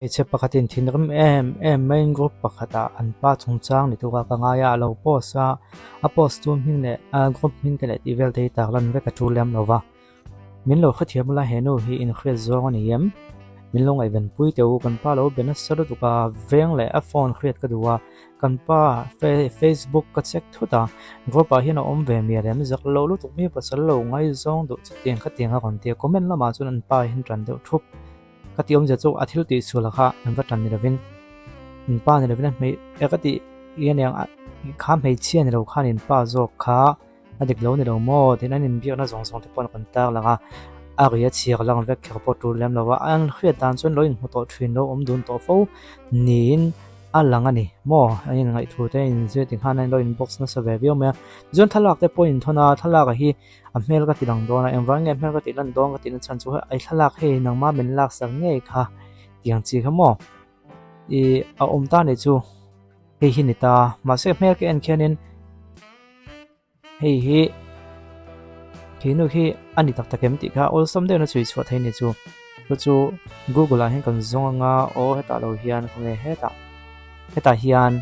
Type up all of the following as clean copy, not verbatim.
Che pakatin thinrim main group pakata anpa chungchang ni tuka kangaya lo post a post tu min le a group min te le tivel te taklan ve ka tulem lova min lo khathiam la henu hi in khre zong ani yem min long ai ven pui te u kan pa lo bena sar tuka veng le a phone khret ka duwa kan pa Facebook ka check thuta group a hin om ve mi rem zak lo lu tuk mi pasal lo ngai zong du chtiang khating a kon te comment lama chun an pa hin tran de thup kati om jachu athil ti sulakha enva tan ni ravin in pa ni ravin me ekati yan yang kham hei chian ro khan in pa zo kha adik lo ni ro mo tin an in biak na zong zong te pon kan tak langa aria chiak lang vek kher po tu lem lawa an khriat tan chun lo in moto thin lo om dun to fo nin alang ani mo anin ngai thu te in je ting han lo in box na sa ve vio me jon thalak te point thona thalak hi a mel ka tilang dona environment mel ka tilan dong ka tin chan chu ai thalak he nang ma men lak sang nge kha tiang chi khamo I a om ta ne chu he hi ni ta ma se mel ke en khenin hi thinu hi ani tak takem ti kha ol som de na chui chwa thai ni chu google a hen kan zonga o heta lo hian khone heta hian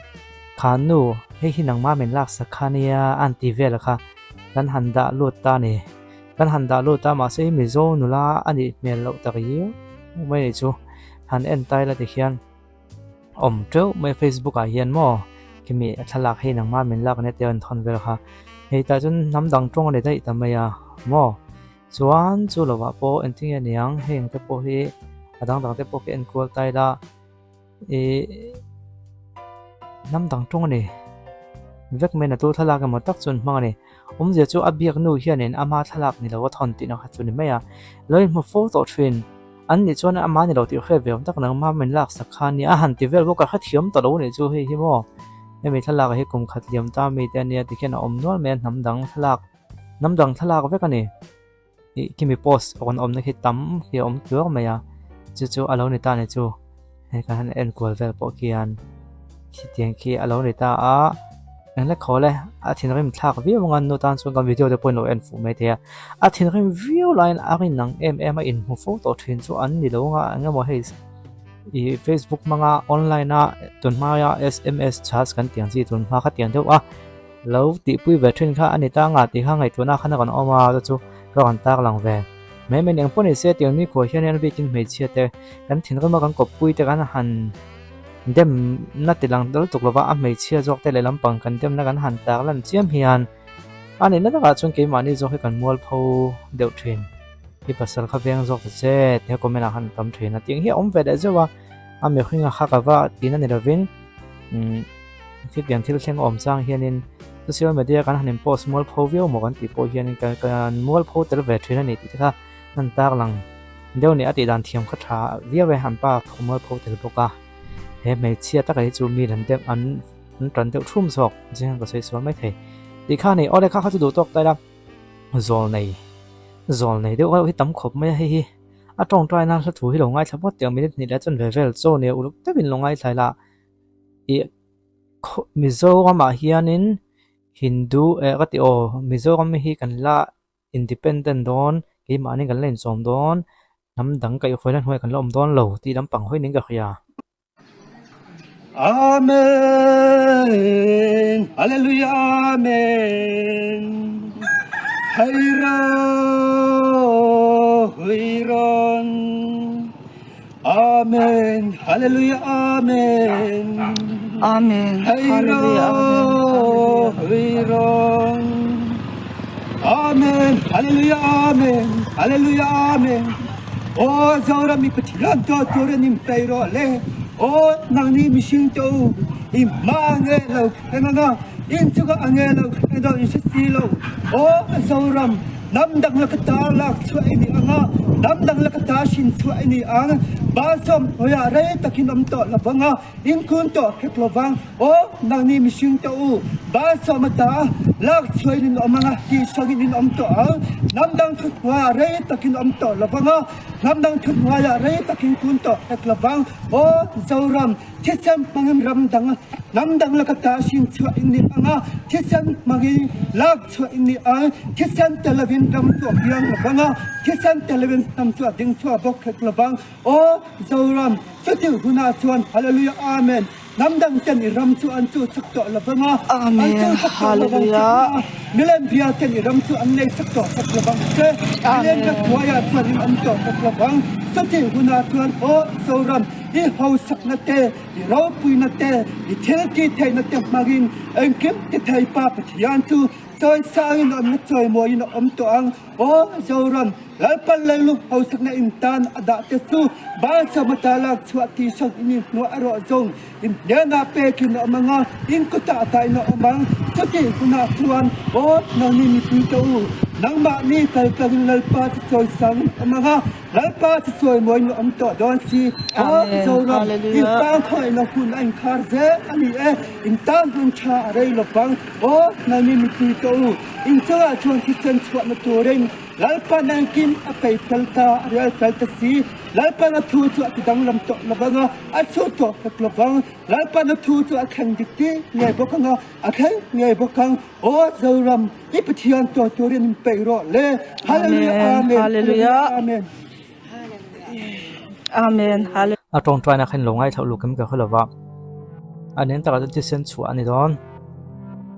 khanu he hi nang ma men lak sakhania anti vel kha kan handa lut ta ni kan handa lut ta ma se mizo nula ani mel lo ta yi mai ni chu han en tai la ti hian om treu mai Facebook a hian mo kimi thalak he nang ma men lak ne te an thon vel kha he ta chun nam dang tong ne dai ta maya mo chuan chu lova po en ting ya niang heng te po hi adang dang te po ke en kol tai la nam dang tong ne vek men atu thalak ma tak chun hmang ni je chu abiak nu hian en ama thalak ni lo thon ti na kha chun meya loi mo photo thin an ni chuan ama ni lo ti khe ve tak nang ma men lak sakha ni a han ti vel bo ka kha thiam to lo ni chu hi mo mi thalak hi kum khat liam ta mi te ania ti khen om nol men nam dang thalak vek ani kimi post on om na hi tam hi om tuak maya chu alo ni ta ni chu he ka han en kol vel po kian khi tiang khi alo ni ta a en le khole a thin rim thak vi ngan no tan chu kan video de point lo en fu me te a thin rim view line a rin nang em a in mu photo thin chu an ni lo nga anga mo he Facebook manga online a tun ma ya SMS charge kan tiang ji tun ma kha tiang deu a lo ti pui ve thin kha ani ta nga ti kha ngai tuna khana kan oma chu ka kan tak lang ve me men yang poni se tiang ni ko hian an bi kin me chia te kan thin rim kan ko pui te kan han dem na tilang dal tuk lova a me chia jok te le lampang kan dem na kan han tak lan chiam hian ani na ka chung ke mani jok he kan mol pho deu thin hi pasal kha veng jok che te ko mena han tam thin na ting hi om ve de jawa a me khinga kha ka wa tin ani ravin thi pian thil thleng om chang hianin social media kan hanin post mol pho view mo kan ti po hianin kan mol pho tel ve thin ani ti kha nan tak lang deu ni ati dan thiam kha tha via ve han pa mol pho tel boka he me chia ta kai chu mi ran dem an tran deu thum sok jeng ko sei so mai thei ti kha ni ole kha chu du tok tai la Zawlnei deu hi tam khop mai hi a tong trai na la thu hi lo ngai thapot tiang minute ni la chon ve vel cho ne uluk te bin lo ngai thlai la Mizoramah hianin Hindu kati Mizoram hi kan la independent don ke mani kan len som don nam dang kai khoilan hoi kan lom don lo ti lam pang hoi ning ka khia Amen Hallelujah Amen Hayron Amen Hallelujah Amen Amen Hallelujah Hayron Amen Hallelujah Amen Hallelujah Amen O zawram mi patiran to torenim tairo le O nangni mishing to imangelo enanga insuga angelo edo insilo O zawram namdang lakatalak swai ni anga namdang lakatashin swai ni ang basom hoya re takinam to labanga inkun to keklovang O nangni mishing to basom ta lak swai ni omanga ki sogin ni om to ang namdang thutwa re takinam to labanga namdang thutwa ya re takin kun to keklovang O zawram tisam mangim ramdang namdang lakatashin swai ni anga tisam mangi lak swai ni ang tisam televin ram to biang labanga tisam televin nam chua ding chua bok khek lawang o zoram chuti huna chuan hallelujah amen nam dang ten i ram chu an chu sak to lawanga Amen. Hallelujah. milen bia ten i ram chu an nei sak to sak lawang che milen ka tuaya chuan in an to sak lawang chuti huna chuan o zoram i ho sak na te i ro pui na te i thel ki thei na te magin en kim ti thei pa pathian chu choi sang in om na choi mo in om to ang o zoram lalpan lalu ho sak na intan ada te chu ba sa matalak chua ti sak in no aro zong in na pe kin amanga in ko ta tai no amang chuti huna chuan o nang ni mi pi to nang ma ni kal kal lalpa choi sang amanga lalpa choi mo in om to don si o zoram in tang khoi na kun an khar ze ani e in tang hun cha rei lo pang o nang ni mi pi to in chua chuan ki chen chua na to ren lalpa nang kim a kai kalta real kalta si lalpa na thu chu a dang lam to lawanga a chu to ka lawang lalpa na thu chu a khang dikti ngai bokanga a khang ngai bokang o zoram I pathian to rin pe ro le hallelujah amen Hallelujah. amen Amen. Hallelujah. Atong try na khen longai thau lu kam ka khalawa anen ta ka ti sen chu ani don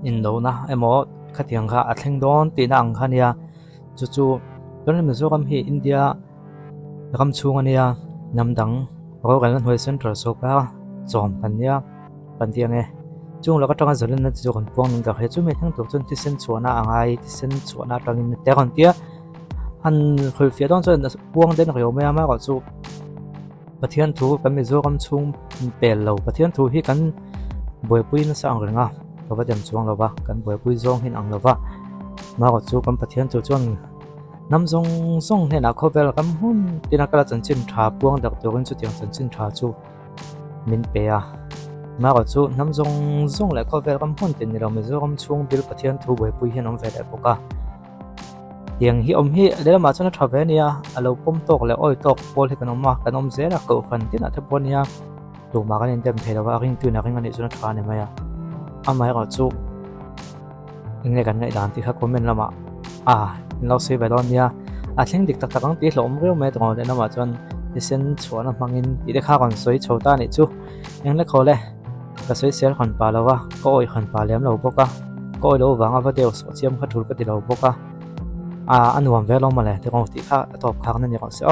in lo na emo khatiang kha athleng don ti na ang khania chu chu don Mizoram hi India ram chung ania namdang ro kan hoi central so ka chom kan nia pan tiang e chung la ka tanga zalen na chu kan pong ning ka he chu me thang to chun ti sen chuana angai ti sen chuana tangin te kan tia an khoi fia don chon puang den reo me ama ka chu pathian thu kan Mizoram chung pel lo pathian thu hi kan boi pui na sang renga ka wa dem chuang lawa kan boi pui zong hin ang lawa ma ka chu kan pathian chu chuan nam zong zong he na khovel kam hun tina kala chanchin tha puang dak torin chu tiang chanchin tha chu min pe a ma ka chu nam zong zong le khovel kam hun tin ni ro Mizoram chung bil pathian thu boi pui hin om ve le poka yang hi om hi le ma chana thavenia alo pom tok le oi tok pol hi kan ma kan om zera ko khan tin a theponia tu ma kan indem thela ring tu na ring ani chuna thwa ne maya amai ka chu inge kan ngai dan ti kha comment lama lo se ba don ya a thleng dik tak takang ti hlom reu me tong le na ma chon isen chuan hmangin i de kha kon soi chota ni chu eng le khole ka soi sel khon pa lawa ko oi khon pa lem lo boka ko oi lo wanga va deu so chiam kha thul ka ti lo boka anuam ve lo ma le te ko ti kha top kha na ni ko se